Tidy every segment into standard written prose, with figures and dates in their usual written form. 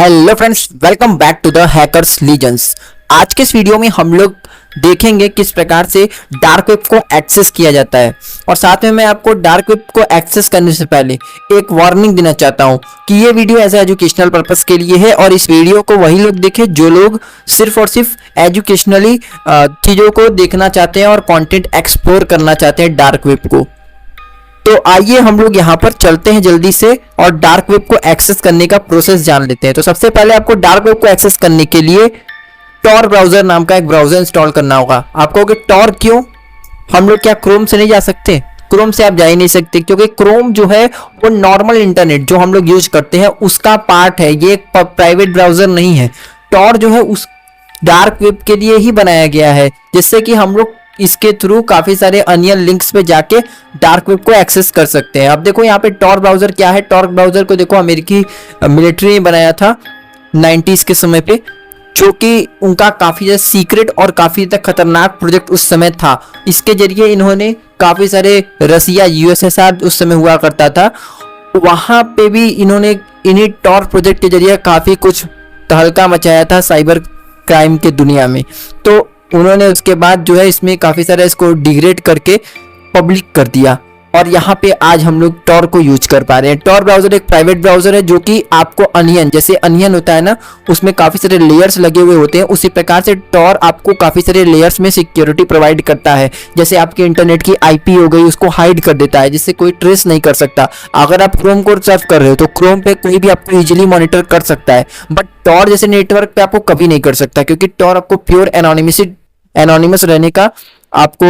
Hello friends, welcome back to the Hackers Legends. आज के इस वीडियो में हम लोग देखेंगे किस प्रकार से डार्क वेब को एक्सेस किया जाता है। और साथ में मैं आपको डार्क वेब को एक्सेस करने से पहले एक वार्निंग देना चाहता हूं कि ये वीडियो एज एजुकेशनल पर्पस के लिए है और इस वीडियो को वही लोग देखें जो लोग सिर्फ और सिर्फ एजुकेशनली चीज़ों को देखना चाहते हैं और कंटेंट एक्सप्लोर करना चाहते हैं डार्क वेब को। तो आइए हम लोग यहाँ पर चलते हैं जल्दी से और डार्क वेब को एक्सेस करने का प्रोसेस जान लेते हैं। तो सबसे पहले आपको डार्क वेब को एक्सेस करने के लिए टॉर ब्राउजर नाम का एक ब्राउजर इंस्टॉल करना होगा। आप कहोगे टॉर क्यों, हम लोग क्या क्रोम से नहीं जा सकते? क्रोम से आप जा ही नहीं सकते क्योंकि क्रोम जो है वो नॉर्मल इंटरनेट जो हम लोग यूज करते हैं उसका पार्ट है, ये एक प्राइवेट ब्राउजर नहीं है। टॉर जो है उस डार्क वेब के लिए ही बनाया गया है, जिससे कि हम लोग इसके थ्रू काफी सारे अनियन लिंक्स पे जाके डार्क वेब को एक्सेस कर सकते हैं। अब देखो यहाँ पे टॉर ब्राउजर क्या है। टॉर ब्राउजर को देखो अमेरिकी मिलिट्री ने बनाया था 90s के समय पे, जो कि उनका काफी ज्यादा सीक्रेट और काफी ज्यादा खतरनाक प्रोजेक्ट उस समय था। इसके जरिए इन्होंने काफी सारे रसिया यूएसएसआर उस समय हुआ करता था, वहां पे भी इन्होंने इन्हीं टॉर प्रोजेक्ट के जरिए काफी कुछ तहलका मचाया था साइबर क्राइम के दुनिया में। तो उन्होंने उसके बाद जो है इसमें काफी सारा इसको डिग्रेड करके पब्लिक कर दिया और यहाँ पे आज हम लोग टॉर को यूज कर पा रहे हैं। टॉर ब्राउजर एक प्राइवेट ब्राउजर है जो कि आपको अनियन, जैसे अनियन होता है ना, उसमें काफी सारे लेयर्स लगे हुए होते हैं, उसी प्रकार से टॉर आपको काफी सारे लेयर्स में सिक्योरिटी प्रोवाइड करता है। जैसे आपके इंटरनेट की आईपी हो गई, उसको हाइड कर देता है जिससे कोई ट्रेस नहीं कर सकता। अगर आप क्रोम को सर्फ कर रहे हो तो क्रोम पे कोई भी आपको इजीली मॉनिटर कर सकता है, बट टॉर जैसे नेटवर्क पे आपको कभी नहीं कर सकता, क्योंकि टॉर आपको प्योर एनोनिमस रहने का आपको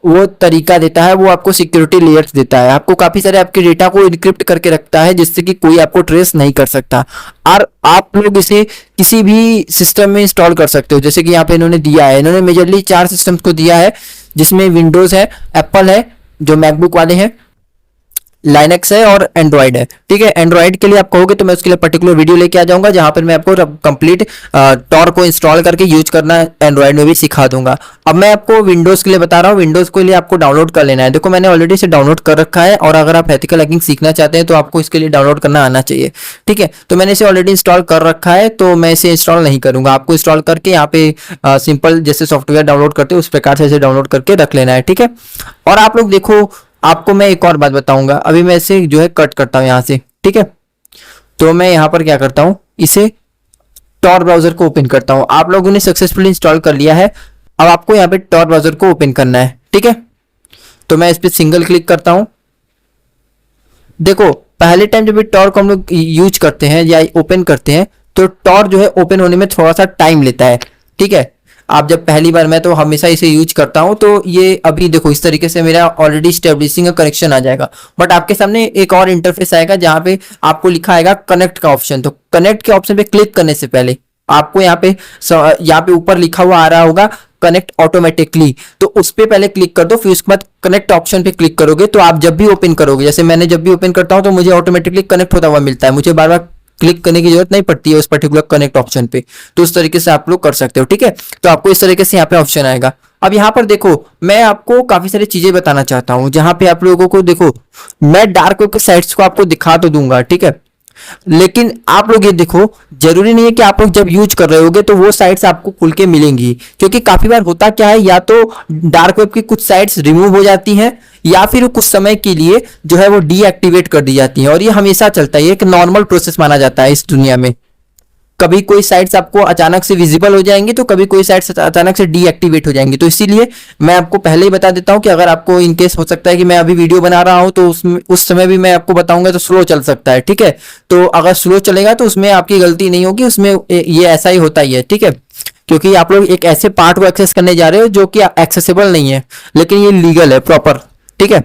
वो तरीका देता है, वो आपको सिक्योरिटी लेयर्स देता है, आपको काफी सारे आपके डेटा को इनक्रिप्ट करके रखता है जिससे कि कोई आपको ट्रेस नहीं कर सकता। और आप लोग इसे किसी भी सिस्टम में इंस्टॉल कर सकते हो, जैसे कि यहाँ पे इन्होंने दिया है, इन्होंने मेजरली 4 सिस्टम्स को दिया है, जिसमें विंडोज है, एप्पल है जो मैकबुक वाले हैं, लाइनक्स है और एंड्रॉइड है। ठीक है, एंड्रॉइड के लिए आप कहोगे तो मैं उसके लिए पर्टिकुलर वीडियो लेके आ जाऊंगा जहां पर मैं आपको कंप्लीट टॉर को इंस्टॉल करके यूज करना एंड्रॉइड में भी सिखा दूंगा। अब मैं आपको विंडोज के लिए बता रहा हूँ। विंडोज के लिए आपको डाउनलोड कर लेना है। देखो मैंने ऑलरेडी इसे डाउनलोड कर रखा है और अगर आप एथिकल हैकिंग सीखना चाहते हैं तो आपको इसके लिए डाउनलोड करना आना चाहिए। ठीक है, तो मैंने इसे ऑलरेडी इंस्टॉल कर रखा है तो मैं इसे इंस्टॉल नहीं करूंगा। आपको इंस्टॉल करके यहाँ पे सिंपल जैसे सॉफ्टवेयर डाउनलोड करते हैं उस प्रकार से इसे डाउनलोड करके रख लेना है। ठीक है, और आप लोग देखो, आपको मैं एक और बात बताऊंगा। अभी मैं इसे जो है कट करता हूं यहां से। ठीक है, तो मैं यहां पर क्या करता हूं, इसे टॉर ब्राउजर को ओपन करता हूं। आप लोगों ने सक्सेसफुली इंस्टॉल कर लिया है। अब आपको यहां पे टॉर ब्राउजर को ओपन करना है। ठीक है, तो मैं इस पर सिंगल क्लिक करता हूं। देखो पहले टाइम जब टॉर को हम लोग यूज करते हैं या ओपन करते हैं तो टॉर जो है ओपन होने में थोड़ा सा टाइम लेता है। ठीक है, आप जब पहली बार, मैं तो हमेशा इसे यूज करता हूं, तो ये अभी देखो इस तरीके से मेरा ऑलरेडी स्टेब्लिशिंग का कनेक्शन आ जाएगा। बट आपके सामने एक और इंटरफेस आएगा जहां पे आपको लिखा आएगा कनेक्ट का ऑप्शन। तो कनेक्ट के ऑप्शन पे क्लिक करने से पहले आपको यहाँ पे ऊपर लिखा हुआ आ रहा होगा कनेक्ट ऑटोमेटिकली, तो उस पर पहले क्लिक कर दो। फिर उसके बाद कनेक्ट ऑप्शन पे क्लिक करोगे तो आप जब भी ओपन करोगे, जैसे मैंने जब भी ओपन करता हूँ तो मुझे ऑटोमेटिकली कनेक्ट होता हुआ मिलता है, मुझे बार बार क्लिक करने की जरूरत नहीं पड़ती है उस पर्टिकुलर कनेक्ट ऑप्शन पे। तो उस तरीके से आप लोग कर सकते हो। ठीक है, तो आपको इस तरीके से यहाँ पे ऑप्शन आएगा। अब यहाँ पर देखो, मैं आपको काफी सारी चीजें बताना चाहता हूँ जहां पे आप लोगों को, देखो मैं डार्क वेब के साइट्स को आपको दिखा तो दूंगा, ठीक है, लेकिन आप लोग ये देखो, जरूरी नहीं है कि आप लोग जब यूज कर रहे होगे तो वो साइट्स आपको खुल के मिलेंगी, क्योंकि काफी बार होता क्या है, या तो डार्क वेब की कुछ साइट्स रिमूव हो जाती हैं या फिर कुछ समय के लिए जो है वो डीएक्टिवेट कर दी जाती हैं, और ये हमेशा चलता है, ये एक नॉर्मल प्रोसेस माना जाता है इस दुनिया में। कभी कोई साइट्स आपको अचानक से विजिबल हो जाएंगी तो कभी कोई साइट्स अचानक से डीएक्टिवेट हो जाएंगी। तो इसीलिए मैं आपको पहले ही बता देता हूं कि अगर आपको इन केस हो सकता है कि मैं अभी वीडियो बना रहा हूं तो उस समय भी मैं आपको बताऊंगा तो स्लो चल सकता है। ठीक है, तो अगर स्लो चलेगा तो उसमें आपकी गलती नहीं होगी, उसमें ये ऐसा ही होता ही है। ठीक है, क्योंकि आप लोग एक ऐसे पार्ट को एक्सेस करने जा रहे हो जो कि एक्सेसिबल नहीं है लेकिन ये लीगल है प्रॉपर। ठीक है,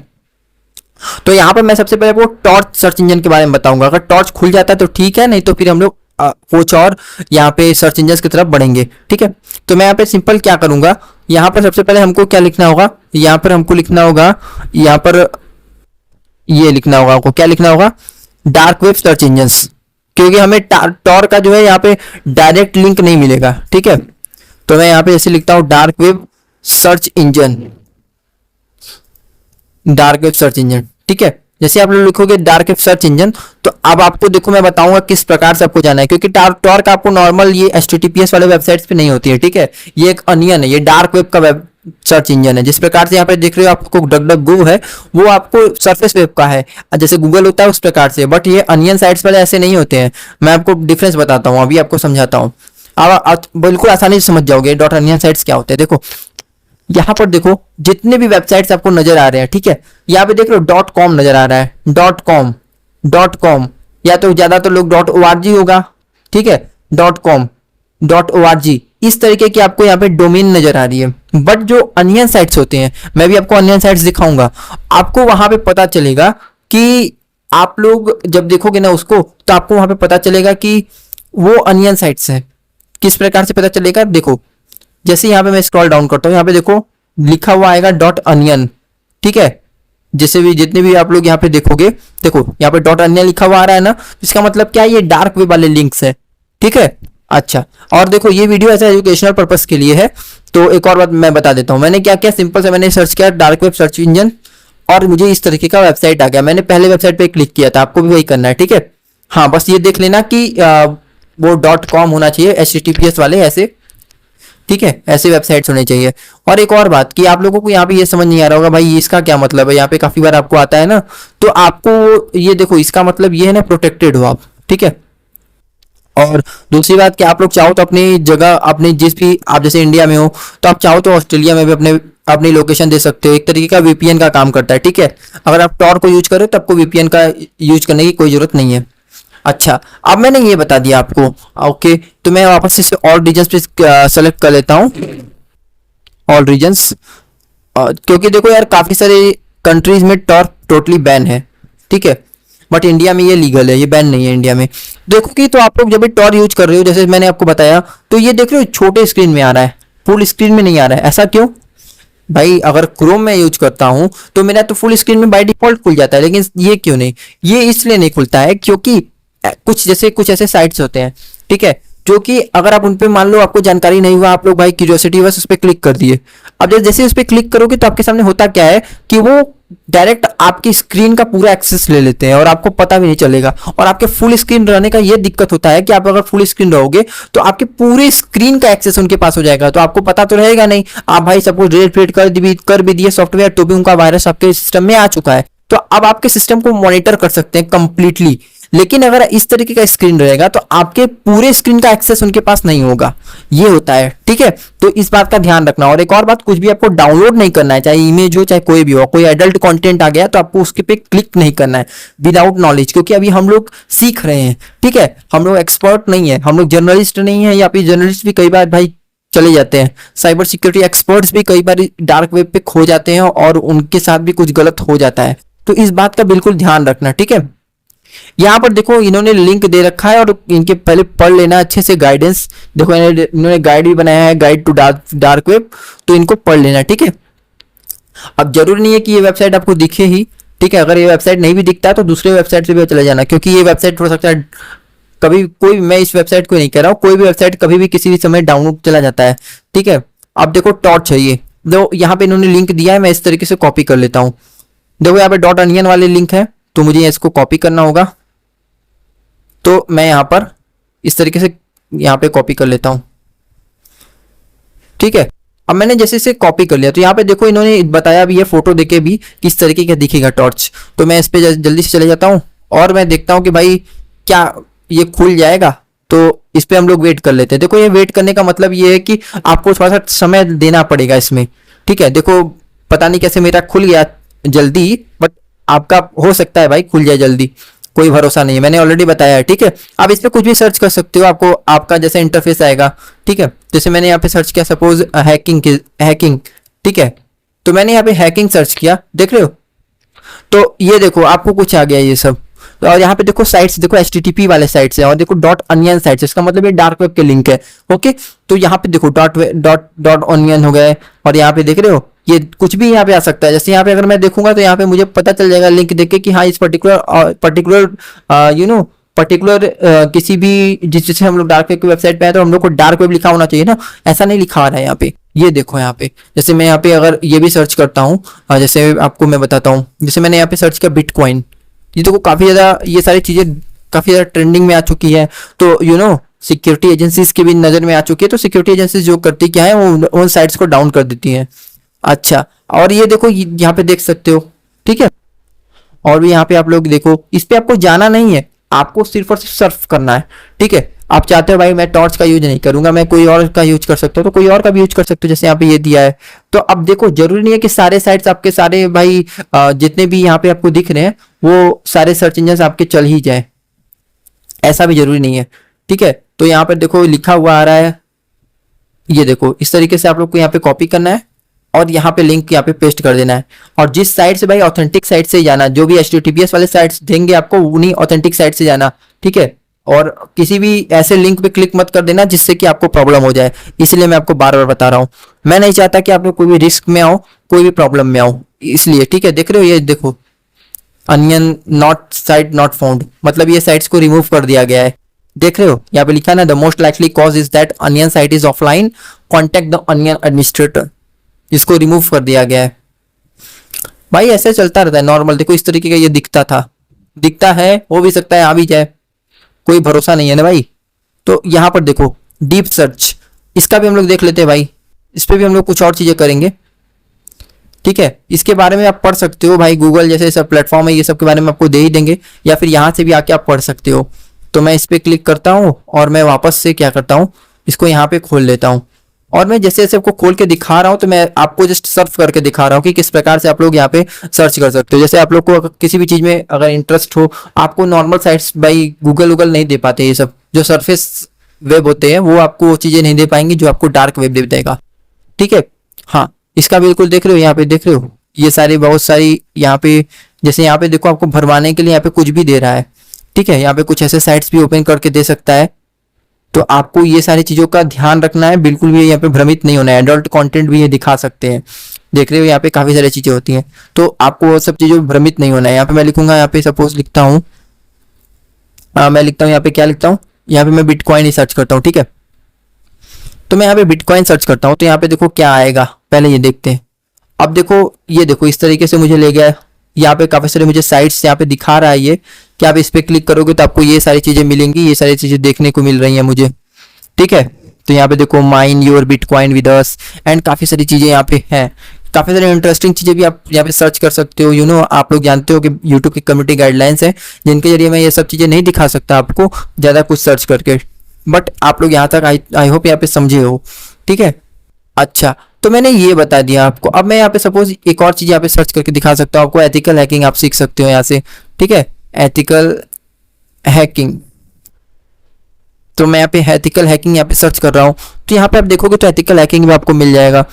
तो यहां पर मैं सबसे पहले आपको टॉर्च सर्च इंजन के बारे में बताऊंगा। अगर टॉर्च खुल जाता है तो ठीक है, नहीं तो फिर हम लोग कुछ और यहाँ पे सर्च इंजन की तरफ बढ़ेंगे। ठीक है, तो मैं यहाँ पे सिंपल क्या करूंगा, यहाँ पर सबसे पहले हमको क्या लिखना होगा, यहाँ पर हमको लिखना होगा, यहाँ पर ये लिखना होगा, आपको क्या लिखना होगा, डार्क वेब सर्च इंजन, क्योंकि हमें टॉर का जो है यहाँ पे डायरेक्ट लिंक नहीं मिलेगा। ठीक है, तो मैं यहाँ पे ऐसे लिखता हूँ dark web search engine, dark web search engine. ठीक है, जैसे आप लोग लिखोगे डार्क वेब सर्च इंजन, तो अब आपको देखो मैं बताऊंगा किस प्रकार से आपको जाना है, क्योंकि टॉर्क आपको नॉर्मल ये HTTPS वाले वेबसाइट्स पे नहीं होती है, ठीक है। ये एक अनियन है, ये डार्क वेब का वेब सर्च इंजन है। जिस प्रकार से यहाँ पे देख रहे हो आपको डक है, वो आपको सरफेस वेब का है, जैसे गूगल होता है उस प्रकार से। बट ये अनियन साइट्स वाले ऐसे नहीं होते हैं। मैं आपको डिफरेंस बताता हूँ, अभी आपको समझाता हूँ, आप बिल्कुल आसानी से समझ जाओगे डॉट अनियन साइट्स क्या होते हैं। देखो यहाँ पर देखो जितने भी वेबसाइट्स आपको नजर आ रहे हैं, ठीक है, यहाँ पे देख लो .com नजर आ रहा है, .com या तो ज्यादातर लोग .org होगा, ठीक है, .com .org इस तरीके की आपको यहाँ पे डोमेन नजर आ रही है। बट जो अनियन साइट्स होते हैं, मैं भी आपको अनियन साइट्स दिखाऊंगा, आपको वहां पे पता चलेगा कि आप लोग जब देखोगे ना उसको, तो आपको वहां पे पता चलेगा कि वो अनियन साइट्स है। किस प्रकार से पता चलेगा, देखो जैसे यहाँ पे मैं स्क्रॉल डाउन करता हूँ, यहाँ पे देखो लिखा हुआ आएगा .onion, ठीक है। जैसे भी जितने भी आप लोग यहाँ पे देखोगे, देखो यहाँ पे .onion लिखा हुआ आ रहा है ना, इसका मतलब क्या है, ये डार्क वेब वाले लिंक्स है, ठीक है। अच्छा, और देखो ये वीडियो ऐसा एजुकेशनल पर्पस के लिए है। तो एक और बात मैं बता देता हूँ, मैंने क्या किया, सिंपल से मैंने सर्च किया डार्क वेब सर्च इंजन, और मुझे इस तरीके का वेबसाइट आ गया। मैंने पहले वेबसाइट पे क्लिक किया था, आपको भी वही करना है, ठीक है। हाँ, बस ये देख लेना कि वो .com होना चाहिए, HTTPS वाले ऐसे, ठीक है, ऐसे वेबसाइट्स होने चाहिए। और एक और बात कि आप लोगों को यहाँ पे ये समझ नहीं आ रहा होगा भाई इसका क्या मतलब है, यहाँ पे काफी बार आपको आता है ना, तो आपको ये देखो इसका मतलब ये है ना, प्रोटेक्टेड हो आप, ठीक है। और दूसरी बात कि आप लोग चाहो तो अपनी जगह, अपने जिस भी आप जैसे इंडिया में हो, तो आप चाहो तो ऑस्ट्रेलिया में भी अपनी लोकेशन दे सकते हो। एक तरीके का VPN का काम करता है, ठीक है। अगर आप टॉर को यूज करो तो आपको VPN का यूज करने की कोई जरूरत नहीं है। अच्छा, अब मैंने ये बता दिया आपको, ओके, तो मैं वापस इसे ऑल रीजन्स पे सेलेक्ट कर लेता हूँ, ऑल रीजन्स, क्योंकि देखो यार काफी सारे कंट्रीज में टॉर टोटली बैन है, ठीक है, बट इंडिया में ये लीगल है, ये बैन नहीं है इंडिया में। देखो कि तो आप लोग जब भी टॉर यूज कर रहे हो, जैसे मैंने आपको बताया, तो ये देख रहे हो छोटे स्क्रीन में आ रहा है, फुल स्क्रीन में नहीं आ रहा है, ऐसा क्यों भाई? अगर क्रोम में यूज करता हूं तो मेरा तो फुल स्क्रीन में बाय डिफॉल्ट खुल जाता है, लेकिन ये क्यों नहीं? ये इसलिए नहीं खुलता है क्योंकि कुछ ऐसे साइट्स होते हैं, ठीक है, जो कि अगर आप उन पे मान लो आपको जानकारी नहीं हुआ, आप लोग भाई क्यूरियोसिटी बस उस पर क्लिक कर दिए। अब जैसे उस पर क्लिक करोगे तो आपके सामने होता क्या है कि वो डायरेक्ट आपकी स्क्रीन का पूरा एक्सेस ले लेते हैं और आपको पता भी नहीं चलेगा। और आपके फुल स्क्रीन रहने का ये दिक्कत होता है कि आप अगर फुल स्क्रीन रहोगे तो आपके पूरे स्क्रीन का एक्सेस उनके पास हो जाएगा, तो आपको पता तो रहेगा नहीं। आप भाई सपोज रेड कर भी दिए सॉफ्टवेयर, तो भी उनका वायरस आपके सिस्टम में आ चुका है, तो अब आपके सिस्टम को मॉनिटर कर सकते हैं कंप्लीटली। लेकिन अगर इस तरीके का स्क्रीन रहेगा तो आपके पूरे स्क्रीन का एक्सेस उनके पास नहीं होगा, ये होता है, ठीक है। तो इस बात का ध्यान रखना। और एक और बात, कुछ भी आपको डाउनलोड नहीं करना है, चाहे इमेज हो चाहे कोई भी हो, कोई एडल्ट कंटेंट आ गया तो आपको उसके पे क्लिक नहीं करना है विदाउट नॉलेज, क्योंकि अभी हम लोग सीख रहे हैं, ठीक है, हम लोग एक्सपर्ट नहीं है, हम लोग जर्नलिस्ट नहीं है, या फिर जर्नलिस्ट भी कई बार भाई चले जाते हैं, साइबर सिक्योरिटी एक्सपर्ट्स भी कई बार डार्क वेब पे खो जाते हैं और उनके साथ भी कुछ गलत हो जाता है। तो इस बात का बिल्कुल ध्यान रखना, ठीक है। यहाँ पर देखो इन्होंने लिंक दे रखा है और इनके पहले पढ़ लेना अच्छे से गाइडेंस। देखो इन्होंने गाइड भी बनाया है, गाइड टू डार्क वेब, तो इनको पढ़ लेना, ठीक है। अब जरूरी नहीं है कि ये वेबसाइट आपको दिखे ही, ठीक है। अगर ये वेबसाइट नहीं भी दिखता है तो दूसरे वेबसाइट से भी चले जाना, क्योंकि ये वेबसाइट हो सकता है कभी कोई, मैं इस वेबसाइट को नहीं कह रहा हूँ, कोई भी वेबसाइट कभी भी किसी भी समय डाउनलोड चला जाता है, ठीक है। अब देखो टॉर्च है ये, जो यहाँ पे इन्होंने लिंक दिया है, मैं इस तरीके से कॉपी कर लेता हूँ। देखो यहाँ पे .onion वाले लिंक है, तो मुझे इसको कॉपी करना होगा, तो मैं यहाँ पर इस तरीके से यहाँ पे कॉपी कर लेता हूँ, ठीक है। अब मैंने जैसे से कॉपी कर लिया, तो यहाँ पे देखो इन्होंने बताया भी है फोटो देके भी किस तरीके का दिखेगा टॉर्च। तो मैं इस पे जल्दी से चले जाता हूँ और मैं देखता हूँ कि भाई क्या ये खुल जाएगा, तो इस पे हम लोग वेट कर लेते हैं। देखो ये वेट करने का मतलब ये है कि आपको थोड़ा सा समय देना पड़ेगा इसमें, ठीक है। देखो पता नहीं कैसे मेरा खुल गया जल्दी, बट आपका हो सकता है भाई खुल जाए जल्दी, कोई भरोसा नहीं है, मैंने ऑलरेडी बताया है, ठीक है। आप इस पे कुछ भी सर्च कर सकते हो, आपको आपका जैसे इंटरफेस आएगा, ठीक है। जैसे मैंने यहाँ पे सर्च किया सपोज हैकिंग, ठीक है, तो मैंने यहाँ पे हैकिंग सर्च किया, देख रहे हो, तो ये देखो आपको कुछ आ गया ये सब। और यहाँ पे देखो साइट्स, देखो HTTP वाले साइट्स है, और देखो .onion साइट्स, इसका मतलब ये डार्क वेब के लिंक है, ओके। तो यहाँ पे देखो .onion हो गए, और यहाँ पे देख रहे हो ये कुछ भी यहाँ पे आ सकता है। जैसे यहाँ पे अगर मैं देखूंगा तो यहाँ पे मुझे पता चल जाएगा लिंक देख के कि हाँ इस पर्टिकुलर किसी भी, जिससे हम लोग डार्क वेब की वेबसाइट पे आए तो हम लोग को डार्क वेब लिखा होना चाहिए ना, ऐसा नहीं लिखा आ रहा है यहाँ पे, ये देखो यहाँ पे, जैसे मैं यहाँ पे अगर ये भी सर्च करता हूँ, जैसे आपको मैं बताता हूँ, जैसे मैंने यहाँ पे सर्च किया बिटकॉइन, ये देखो काफी ज्यादा ये सारी चीजें काफी ज्यादा ट्रेंडिंग में आ चुकी है। तो सिक्योरिटी एजेंसीज की भी नजर में आ चुकी है। तो सिक्योरिटी एजेंसीज जो करती क्या है, वो उन साइट्स को डाउन कर देती हैं। अच्छा, और ये देखो यहाँ पे देख सकते हो, ठीक है। और भी यहाँ पे आप लोग देखो, इस पे आपको जाना नहीं है, आपको सिर्फ और सिर्फ सर्फ करना है, ठीक है। आप चाहते हो भाई मैं टॉर्च का यूज नहीं करूंगा, मैं कोई और का यूज कर सकता हूँ, तो कोई और का भी यूज कर सकते हो, जैसे यहाँ पे ये दिया है। तो अब देखो जरूरी नहीं है कि सारे साइट्स आपके सारे भाई जितने भी यहाँ पे आपको दिख रहे हैं वो सारे सर्च इंजन आपके चल ही जाए, ऐसा भी जरूरी नहीं है, ठीक है। तो यहाँ पर देखो लिखा हुआ आ रहा है, ये देखो इस तरीके से आप लोग को यहाँ पे कॉपी करना है और यहाँ पे लिंक यहाँ पे पेस्ट कर देना है। और जिस साइट से भाई ऑथेंटिक साइट से जाना, जो भी HTTPS वाले साइट्स देंगे आपको, उन्हीं ऑथेंटिक साइट से जाना, ठीक है। और किसी भी ऐसे लिंक पे क्लिक मत कर देना जिससे कि आपको प्रॉब्लम हो जाए, इसलिए मैं आपको बार बार बता रहा हूँ। मैं नहीं चाहता कि आप लोग कोई भी रिस्क में आओ, कोई भी प्रॉब्लम में आओ, इसलिए, ठीक है। देख रहे हो ये देखो, onion not site not found, मतलब ये साइट्स को रिमूव कर दिया गया है। देख रहे हो यहाँ पे लिखा है ना, the most likely cause is that onion site is offline, contact the onion administrator, इसको रिमूव कर दिया गया है। भाई ऐसे चलता रहता है नॉर्मल, देखो इस तरीके का ये दिखता है, हो भी सकता है आ भी जाए, कोई भरोसा नहीं है ना भाई। तो यहाँ पर देखो डीप सर्च, इसका भी हम लोग देख लेते हैं भाई, इस पे भी हम लोग कुछ और चीजें करेंगे, ठीक है। इसके बारे में आप पढ़ सकते हो भाई, गूगल जैसे सब प्लेटफॉर्म है, ये सब के बारे में आपको दे ही देंगे, या फिर यहाँ से भी आके आप पढ़ सकते हो। तो मैं इस पे क्लिक करता हूँ और मैं वापस से क्या करता हूँ, इसको यहाँ पे खोल लेता हूँ। और मैं जैसे जैसे आपको खोल के दिखा रहा हूँ, तो मैं आपको जस्ट सर्च करके दिखा रहा हूँ कि किस प्रकार से आप लोग यहाँ पे सर्च कर सकते हो। जैसे आप लोग को किसी भी चीज में अगर इंटरेस्ट हो, आपको नॉर्मल साइट्स भाई गूगल नहीं दे पाते, ये सब जो सरफेस वेब होते हैं वो आपको वो चीजें नहीं दे पाएंगी जो आपको डार्क वेब दे देगा, ठीक है। हाँ, इसका बिल्कुल देख रहे हो, यहाँ पे देख रहे हो ये सारी बहुत सारी यहाँ पे, जैसे यहाँ पे देखो आपको भरवाने के लिए यहाँ पे कुछ भी दे रहा है, ठीक है। यहाँ पे कुछ ऐसे साइट्स भी ओपन करके दे सकता है। तो आपको ये सारी चीजों का ध्यान रखना है, बिल्कुल भी यहाँ पे भ्रमित नहीं होना है। एडल्ट कंटेंट भी ये दिखा सकते हैं, देख रहे हो यहाँ पे काफी सारी चीजें होती हैं, तो आपको वो सब चीजों में भ्रमित नहीं होना है। यहाँ पे मैं लिखूंगा, यहाँ पे सपोज लिखता हूँ, मैं लिखता हूँ यहाँ पे, क्या लिखता हूँ, यहाँ पे मैं बिटकॉइन ही सर्च करता हूँ, ठीक है। तो मैं यहाँ पे बिटकॉइन सर्च करता हूँ, तो यहाँ पे देखो क्या आएगा, पहले ये देखते हैं। अब देखो ये देखो इस तरीके से मुझे ले गया है, यहाँ पे काफी सारे मुझे साइट्स यहाँ पे दिखा रहा है ये, कि आप इस पे क्लिक करोगे तो आपको ये सारी चीजें मिलेंगी, ये सारी चीजें देखने को मिल रही हैं मुझे, ठीक है। तो यहाँ पे देखो mine your bitcoin with us, and काफी सारी चीजें यहाँ पे हैं, काफी सारी इंटरेस्टिंग चीजें भी आप यहाँ पे सर्च कर सकते हो। आप लोग जानते हो कि यूट्यूब की कम्युनिटी गाइडलाइंस है, जिनके जरिए मैं ये सब चीजें नहीं दिखा सकता आपको ज्यादा कुछ सर्च करके, बट आप लोग यहाँ तक आई होप यहाँ पे समझे हो, ठीक है। अच्छा, तो मैंने ये बता दिया आपको। अब मैं यहाँ पे सपोज एक और चीज यहाँ पे सर्च करके दिखा सकता हूँ आपको, एथिकल हैकिंग आप सीख सकते हो यहाँ से, ठीक है। एथिकल हैकिंग, तो मैं यहाँ पे एथिकल हैकिंग यहाँ पे सर्च कर रहा हूँ, तो यहाँ पे आप देखोगे तो एथिकल हैकिंग भी आपको मिल जाएगा।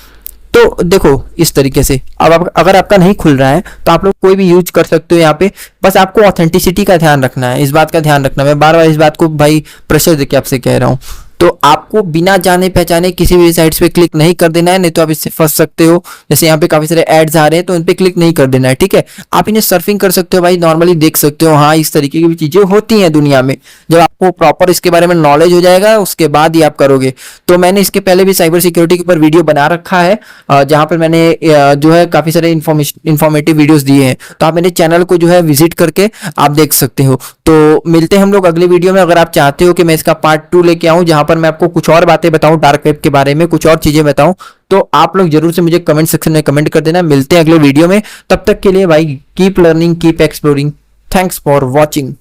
तो देखो इस तरीके से, अब अगर आपका नहीं खुल रहा है तो आप लोग कोई भी यूज कर सकते हो यहाँ पे, बस आपको ऑथेंटिसिटी का ध्यान रखना है, इस बात का ध्यान रखना। मैं बार बार इस बात को भाई प्रेशर देके आपसे कह रहा हूँ। तो आपको बिना जाने पहचाने किसी भी साइट्स पे क्लिक नहीं कर देना है, नहीं तो आप इससे फंस सकते हो। जैसे यहाँ पे काफी सारे एड्स आ रहे हैं तो उन पे क्लिक नहीं कर देना है, ठीक है। आप इन्हें सर्फिंग कर सकते हो भाई, नॉर्मली देख सकते हो, हाँ इस तरीके की भी चीजें होती हैं दुनिया में। जब आपको प्रॉपर इसके बारे में नॉलेज हो जाएगा उसके बाद ही आप करोगे। तो मैंने इसके पहले भी साइबर सिक्योरिटी के ऊपर वीडियो बना रखा है, जहाँ पर मैंने जो है काफी सारे इंफॉर्मेटिव वीडियोस दिए हैं, तो आप मेरे चैनल को जो है विजिट करके आप देख सकते हो। तो मिलते हैं हम लोग अगले वीडियो में। अगर आप चाहते हो कि मैं इसका पार्ट 2 लेके आऊं, जहां पर मैं आपको कुछ और बातें बताऊं, डार्क वेब के बारे में कुछ और चीजें बताऊं, तो आप लोग जरूर से मुझे कमेंट सेक्शन में कमेंट कर देना। मिलते हैं अगले वीडियो में, तब तक के लिए भाई keep learning, keep exploring. Thanks for watching.